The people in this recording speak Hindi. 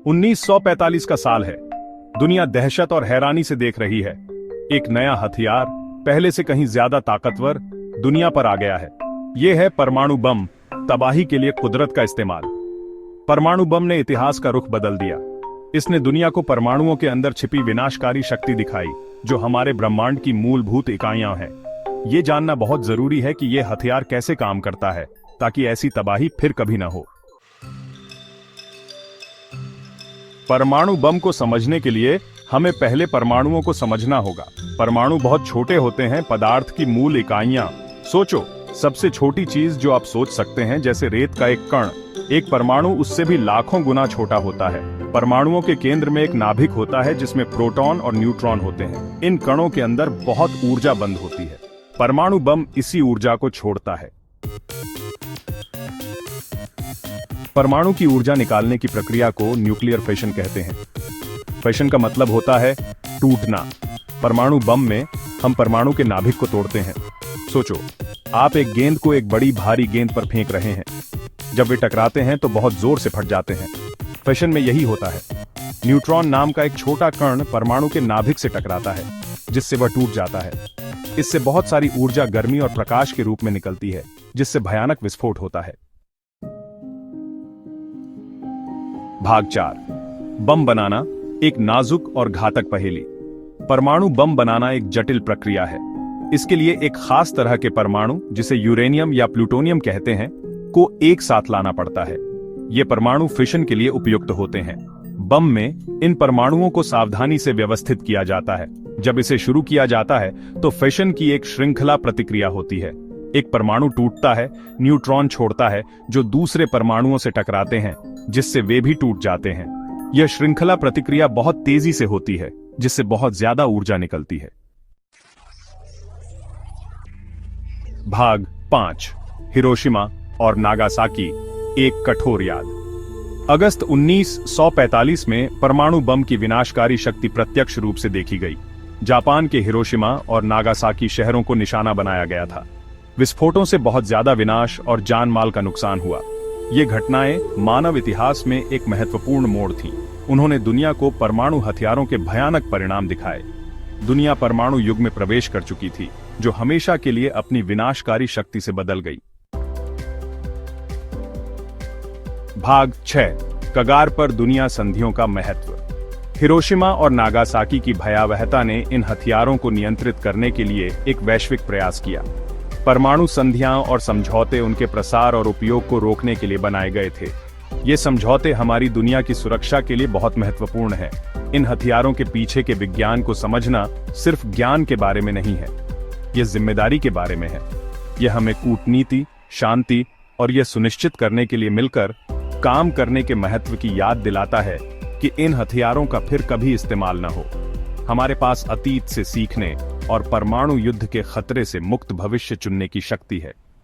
1945 का साल है। दुनिया दहशत और हैरानी से देख रही है। एक नया हथियार, पहले से कहीं ज्यादा ताकतवर, दुनिया पर आ गया है। यह है परमाणु बम, तबाही के लिए कुदरत का इस्तेमाल। परमाणु बम ने इतिहास का रुख बदल दिया। इसने दुनिया को परमाणुओं के अंदर छिपी विनाशकारी शक्ति दिखाई, जो हमारे ब्रह्मांड की मूलभूत इकाइयां हैं। ये जानना बहुत जरूरी है कि यह हथियार कैसे काम करता है, ताकि ऐसी तबाही फिर कभी न हो। परमाणु बम को समझने के लिए हमें पहले परमाणुओं को समझना होगा। परमाणु बहुत छोटे होते हैं, पदार्थ की मूल इकाइयां। सोचो, सबसे छोटी चीज जो आप सोच सकते हैं, जैसे रेत का एक कण। एक परमाणु उससे भी लाखों गुना छोटा होता है। परमाणुओं के केंद्र में एक नाभिक होता है, जिसमें प्रोटॉन और न्यूट्रॉन होते हैं। इन कणों के अंदर बहुत ऊर्जा बंद होती है। परमाणु बम इसी ऊर्जा को छोड़ता है। परमाणु की ऊर्जा निकालने की प्रक्रिया को न्यूक्लियर फिशन कहते हैं। फिशन का मतलब होता है टूटना। परमाणु बम में हम परमाणु के नाभिक को तोड़ते हैं। सोचो, आप एक गेंद को एक बड़ी भारी गेंद पर फेंक रहे हैं। जब वे टकराते हैं तो बहुत जोर से फट जाते हैं। फिशन में यही होता है। न्यूट्रॉन नाम का एक छोटा कण परमाणु के नाभिक से टकराता है, जिससे वह टूट जाता है। इससे बहुत सारी ऊर्जा गर्मी और प्रकाश के रूप में निकलती है, जिससे भयानक विस्फोट होता है। भाग 4। बम बनाना एक नाजुक और घातक पहेली। परमाणु बम बनाना एक जटिल प्रक्रिया है। इसके लिए एक खास तरह के परमाणु, जिसे यूरेनियम या प्लूटोनियम कहते हैं, को एक साथ लाना पड़ता है। ये परमाणु फिशन के लिए उपयुक्त होते हैं। बम में इन परमाणुओं को सावधानी से व्यवस्थित किया जाता है। जब इसे शुरू किया जाता है तो फिशन की एक श्रृंखला प्रतिक्रिया होती है। एक परमाणु टूटता है, न्यूट्रॉन छोड़ता है, जो दूसरे परमाणुओं से टकराते हैं, जिससे वे भी टूट जाते हैं। यह श्रृंखला प्रतिक्रिया बहुत तेजी से होती है, जिससे बहुत ज्यादा ऊर्जा निकलती है। भाग 5। हिरोशिमा और नागासाकी, एक कठोर याद। अगस्त 1945 में परमाणु बम की विनाशकारी शक्ति प्रत्यक्ष रूप से देखी गई। जापान के हिरोशिमा और नागासाकी शहरों को निशाना बनाया गया था। विस्फोटों से बहुत ज्यादा विनाश और जान माल का नुकसान हुआ। ये घटनाएं मानव इतिहास में एक महत्वपूर्ण मोड़ थीं। उन्होंने दुनिया को परमाणु हथियारों के भयानक परिणाम दिखाए। दुनिया परमाणु युग में प्रवेश कर चुकी थी, जो हमेशा के लिए अपनी विनाशकारी शक्ति से बदल गई। भाग 6। कगार पर दुनिया संधियों का महत्व। हिरोशिमा और नागासाकी की भयावहता ने इन हथियारों को नियंत्रित करने के लिए एक वैश्विक प्रयास किया। परमाणु संधियां और समझौते उनके प्रसार और उपयोग को रोकने के लिए बनाए गए थे। ये समझौते हमारी दुनिया की सुरक्षा के लिए बहुत महत्वपूर्ण हैं। इन हथियारों के पीछे के विज्ञान को समझना सिर्फ ज्ञान के बारे में नहीं है, यह जिम्मेदारी के बारे में है। यह हमें कूटनीति, शांति और यह सुनिश्चित करने के लिए मिलकर काम करने के महत्व की याद दिलाता है कि इन हथियारों का फिर कभी इस्तेमाल न हो। हमारे पास अतीत से सीखने और परमाणु युद्ध के खतरे से मुक्त भविष्य चुनने की शक्ति है।